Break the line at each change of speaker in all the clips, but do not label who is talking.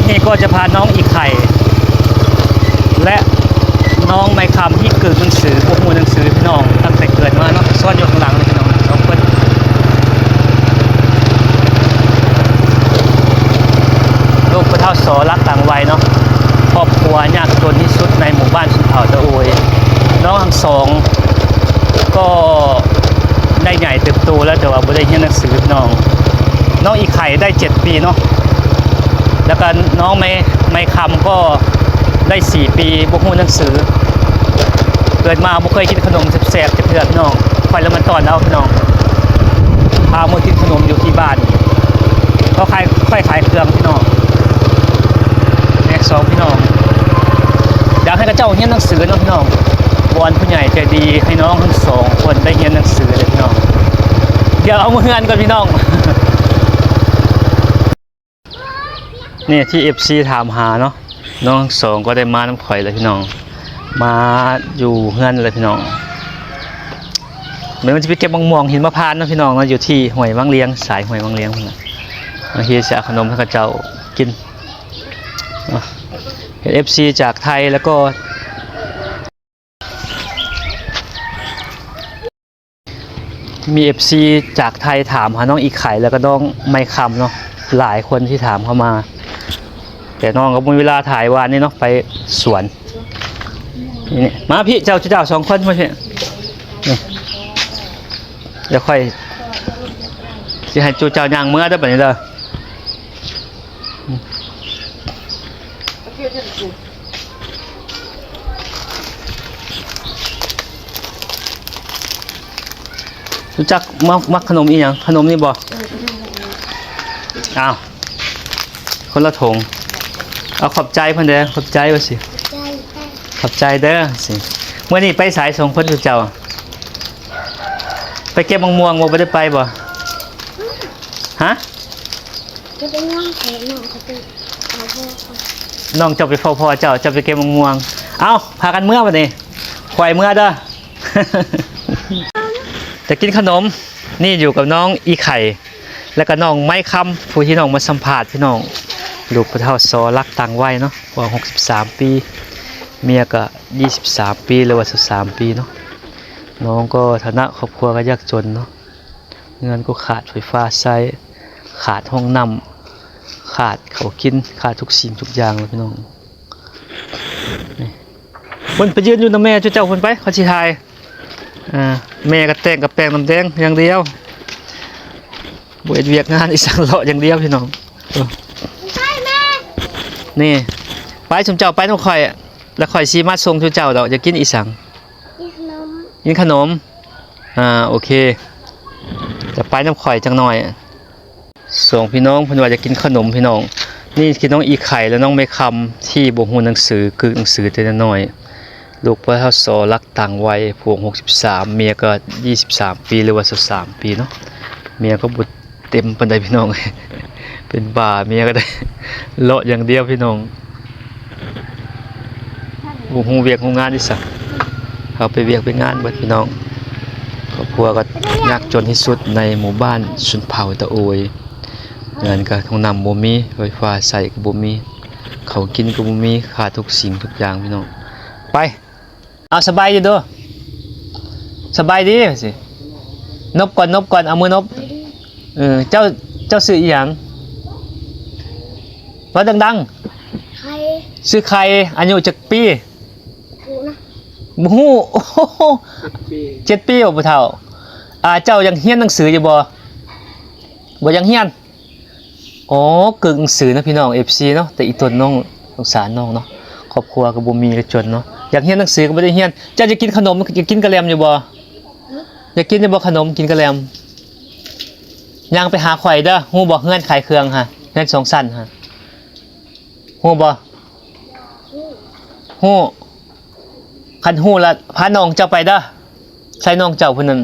นี่ก็จะพาน้องอีไข่และน้องไม้คำที่เกิดหนังสือพวกมูหนังสือพี่น้องตั้งแต่เกิดมาเนาะซ่อนอยู่ข้างหลังเลยพี่น้องสองคนลูกผู้เฒ่าสอรักต่างวัยเนาะครอบครัวยากจนที่สุดในหมู่บ้านชุนเผ่าตะโอยน้องทั้งสองก็ได้ใหญ่เติบโตแล้วแต่ว่าไม่ได้เรียนหนังสือพี่น้องอีไข่ได้7 ปีเนาะแล้วก็น้องไม้คำก็ได้4 ปีบ่ฮู้หนังสือเกิดมาบ่เคยกินขนมแซ่บๆจักเทื่อพี่น้องไปแล้วมันตอนเอาพี่น้องพามากินขนมอยู่ที่บ้านก็ค่อยขายเครื่องพี่น้องแม่2พี่น้องอยากให้กระเจ้าเรียนหนังสือเนาะพี่น้องวอนผู้ใหญ่ใจดีให้น้องทั้ง2คนได้เรียนหนังสือเลยพี่น้องเดี๋ยวเอามาเฮือนก่อนพี่น้องนี่ที่ FC ถามหาเนาะน้องสองก็ได้มาน้ำข่อยเลยพี่น้องมาอยู่เฮือนเลยพี่น้องเหมือนมันจะไปเก็บมะม่วงหินมะพร้าวนะพี่น้องอยู่ที่ห้วยวังเลี้ยงสายห้วยวังเลี้ยงนะมาเฮียจะขนมให้ข้าเจ้ากินเห็น FC จากไทยแล้วก็มี FC จากไทยถามหาน้องอีไข่แล้วก็น้องไม้คำเนาะหลายคนที่ถามเข้ามาแต่น้องก็มีเวลาถ่ายวานนี่เนาะไปสวนนี่มาพี่เจ้า2 คนมาพี่เดี๋ยวค่อยจะให้จูเจ้ายางเมื่อได้แบบนี้เลยรู้จักมักขนมอีหยังขนมนี่บ่อ้าวคนละถุงเอาขอบใจเพิ่นเด้อขอบใจว่าสิขอบใจเด้อสิเมื่อนี้ไปสาย2 คนเจ้าไปเก็บมะม่วงบ่ได้ไปบ่ฮะ
จะไปน้องแขนน้องเขาไปเอาพ่อ
น้องเจ้าไปเฝ้าพ่อเจ้าไปเก็บมะม่วงเอ้าพากันเมื่อบัดนี้ข่อยเมื่อเด้อ จะกินขนมนี่อยู่กับน้องอีไข่แล้วก็น้องไม้คำผู้ที่น้องมาสัมภาษณ์พี่น้องลูกผู้เฒ่าสอรักต่างวัยเนาะว่า63 ปีเมียก็23 ปีหรือว่า13 ปีเนาะน้องก็ฐานะครอบครัวก็ยากจนเนาะเงินก็ขาดไฟฟ้าใช้ขาดห้องน้ำขาดเขากินขาดทุกสิ่งทุกอย่างเลยพี่น้องคนไปยืนอยู่น้ำแม่เจ้าคนไปเขาชี้ทายแม่ก็แต่งกับแปลงน้ำแดงอย่างเดียวบวชเวียกงานอีสังเลาะอย่างเดียวพี่น้อง
ใช่แม่
นี่ไปชมเจ้าไปน้องข่อยแล้วข่อยซีมาส่งชมเจ้าดอกจะกินอีสังกินขนมโอเคจะไปน้ำข่อยจังหน่อยส่งพี่น้องเพิ่นว่าจะกินขนมพี่น้องนี่คือน้องอีไข่และน้องไม้คำที่บ่ฮู้หนังสือคือหนังสือแต่น้อยลูกผู้เฒ่าสอรักต่างวัยผัว63เมียก็23 ปีหรือว่า23 ปีเนาะเมียก็บุตรเต็มปานใดพี่น้อง เป็นบ่าเมียก็ได้เลาะอย่างเดียวพี่น้องบ่ฮู้เวียกฮู้งานอีสักเขาไปเวียกไปงานเบิดพี่น้องครอบครัวก็ยากจนที่สุดในหมู่บ้านชุนเผ่าตะโอยเงินก็ห้องน้ำบ่มีไฟฟ้าใช้ก็บ่มีเขากินก็บ่มีขาดทุกสิ่งทุกอย่างพี่น้องไปเอาสบายดีเด้อสบายดีสินบก่อนเอามือนบเจ้าซื้ออีหยังว่าดัง
ใคร
ๆซื้อใครอายุจักปี
กูนะ
ฮู้7 ปีบ่ผู้เฒ่าเจ้ายังเรียนหนังสืออยู่บ่ยังเรียนอ๋อกึ่งหนังสือนะพี่น้อง FC เนาะแต่อีตนน้องสงสารน้องเนาะครอบครัวก็บ่มีก็จนเนาะอยากเรียนหนังสือก็บ่ได้เรียนเจ้าจะกินขนมอยากกินกะแลมอยู่บ่อยากกินอยู่บ่ขนมกินกะแลมย่างไปหาข่อยเด้อฮู้บ่เฮือนขายเครื่องฮะเฮือน2 ชั้นฮะฮู้บ่ฮู้คันฮู้ละพาน้องเจ้าไปเด้อใส่น้องเจ้าเพิ่นนั่น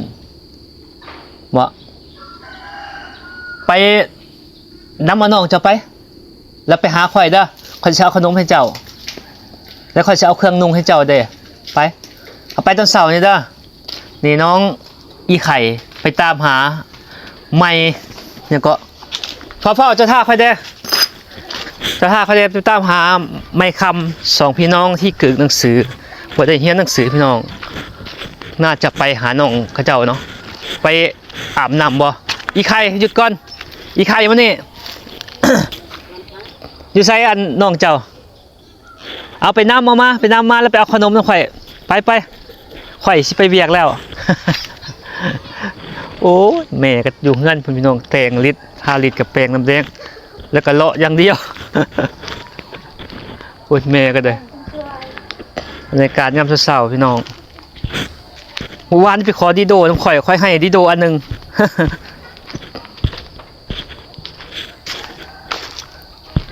บ่ไปนำน้องเจ้าไปแล้วไปหาข่อยเด้อข่อยสิเอาขนมให้เจ้าแล้วข่อยจะเอาเครื่องนุ่งให้เจ้าเด้ไปเอาไปตอนเสาร์นี่เด้อนี่น้องอีไข่ไปตามหาไม่เนี่ยก็พ่อจะท่าค่อยเด้ แต่ถ้าเขาจะตามหาไม่คำสองพี่น้องที่กึกหนังสือบ่ได้เรียนหนังสือพี่น้องน่าจะไปหาน้องเขาเจ้าเนาะไปอาบน้ำบ่อีไข่หยุดก่อนอีไข่มานี่ อยู่ไสอันน้องเจ้าเอาไปน้ำมาไปน้ำมาแล้วไปเอาขนมน้ำข่อยไปข่อยสิไปเวียกแล้ว โอ้ยแม่ก็อยู่เงื่อนพี่น้องแตงลิตร5 ลิตรกับแปลงน้ำแดงแล้วก็เลาะอย่างเดียว โอ้ยแม่ก็ได้บรรยากาศยามเช้าๆพี่น้องเมื่อวานไปขอดิโดน้ำข่อยค่อยให้ดิโดอันหนึง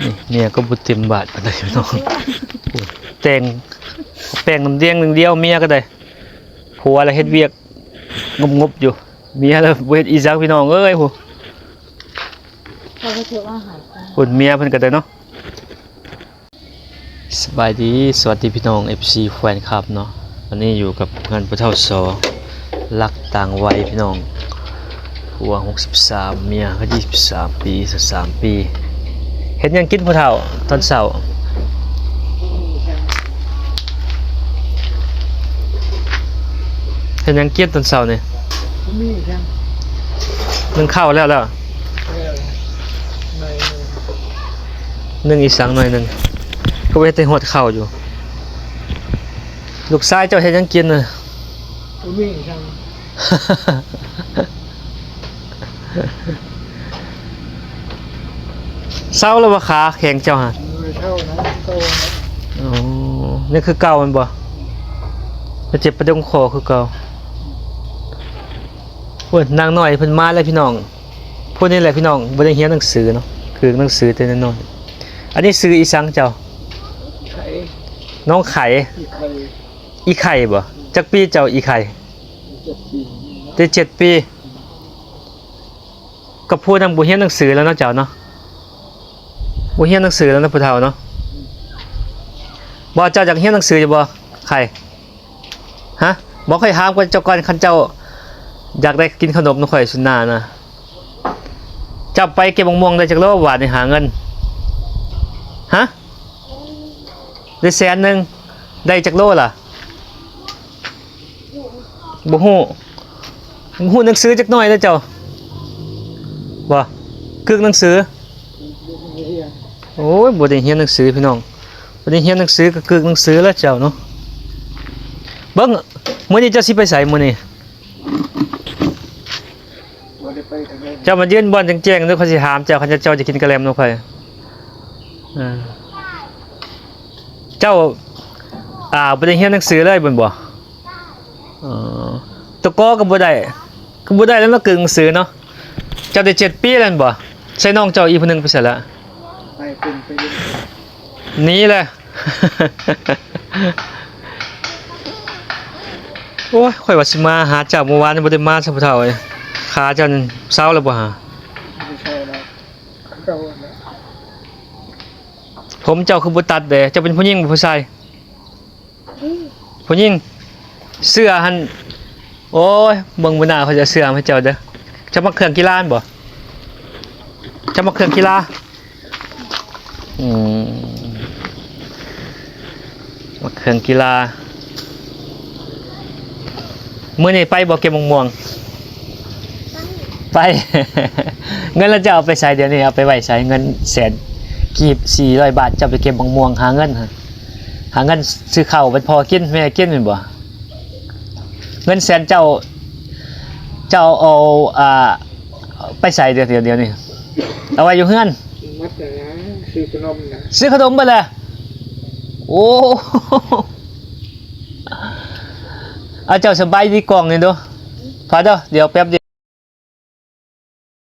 นี่เมียก็บุเต็มบาทปานใดพี่น้องโอ้ยแต่งแป้งน้ำแดงหนึ่งเดียวเมียก็ได้ผัวละเฮ็ดเวียกงบๆอยู่เมียละบ่เฮ็ดอีจักพี่น้องเอ้ยโห
เขาก็ถือว่าหายไป
คุณเมียเพิ่นก็ได้เนาะสบายดีสวัสดีพี่น้อง FC แฟนคลับเนาะวันนี้อยู่กับงานผู้เฒ่าสอรักต่างวัยพี่น้องผัว63เมียก็23 ปี23 ปีเฮ็ดหยังกินผู้เฒ่าตอนเช้าเฮ็ดหยังกินตอนเช้านี่
มีครับ
นึ่งข้าวแล้ว
ใน
นึ่งอีกสังหน่อยหนึงก็เว้แต่หดข้าวอยู่ลูกชายเจ้าเฮ็ดหยังกินน่ะ
มีครับ
เศร้าแล้วบ่ขาแข็งเจ้าหั่น
ไม่เท่านะโตนะ
อ๋อนี่คือเก่ามันบ่ไปเจ็บประดงคอคือเก่าโอ้ยนางน้อยเพิ่นมาแล้วพี่น้องพวกนี้แหละพี่น้องบ่ได้เรียนหนังสือเนาะคือหนังสือแต่น้อยๆอันนี้ซื้ออีสังเจ้า
ไข่
น้องไข่
ที่ไข่
อีไข่บ่จักปีเจ้าอีไข่
7 ปี
ได้7 ปีกับผู้นำบ่เรียนหนังสือแล้วเนาะเจ้าเนาะบ่เรียนหนังสือแล้วนะผู้เฒ่าเนาะบ่เจ้าอยากเรียนหนังสืออยู่บ่ไข่ฮะบ่ค่อยถามกับเจ้าก่อนคันเจ้าอยากได้กินขนมนำข่อยสุนนานะเจ้าไปเก็บมะม่วงได้จักโลบาทนี่หาเงินฮะได้100,000ได้จักโลล่ะบ่ฮู้หนังสือจักหน่อยเด้อเจ้าบ่กึกหนังสือโอ้ยบ่ได้เรียนหนังสือพี่น้องบ่ได้เรียนหนังสือก็กึกหนังสือแล้วเจ้าเนาะเบิ่งมื้อนี้เจ้าสิไปไสมื้อนี้
บ่ได้ไปทางไหน
เจ้ามายืนบอลแจ้งๆเด้อเขาสิถามเจ้าเขาจะเจ้าจะกินกะแลมนกไผเจ้าบ่ได้เรียนหนังสือเลยบ่นบ่ตะกอก็บ่ได้แล้วมากึ่งหนังสือเนาะเจ้าได้7 ปีแล้วบ่ใส่น้องเจ้าอีกผู้หนึงไปเสียละ
ไปเป็นไปเรื่อย
หนีแหละ โอ้ยข่อยว่าสิมาหาเจ้าเมื่อวานนี่บ่ได้มาซะผู้เฒ่าเอ้ยขาเจ้านั่นเซาแล้วบ่หา
ไม่ใช่แล้วเขานะ
ผมเจ้าคือบ่ตัดเด้เจ้าเป็นผู้หญิงบ่ผู้ชายผู้หญิงเสื้อหั่นโอ้ยเบิ่งบ่น่าเขาจะเสื้อให้เจ้าเด้อจะมาเครื่องกีฬาบ่จะมาเครื่องกีฬามาเครื่องกีฬามื้อนี้ไปบ่เก็บมะม่วงไป เงินแล้วจะเอาไปใช้เดี๋ยวนี้เอาไปไว้ใช้เงินแสนกีบ400 บาทจะไปเก็บมะม่วงหาเงินซื้อข้าวเป็นพอกินแม่กินแม่นบ่เงินแสนเจ้าเอาไปใส่เดี๋ยวนี้เอาไว้อยู่เฮือน
มัดนะซื้อขนมนะ
ซื้อขนมไปเลยโอ้ เอาเจ้าสบายดีกล่องนี่ดูพอเด้อเดี๋ยวแป๊บเดียว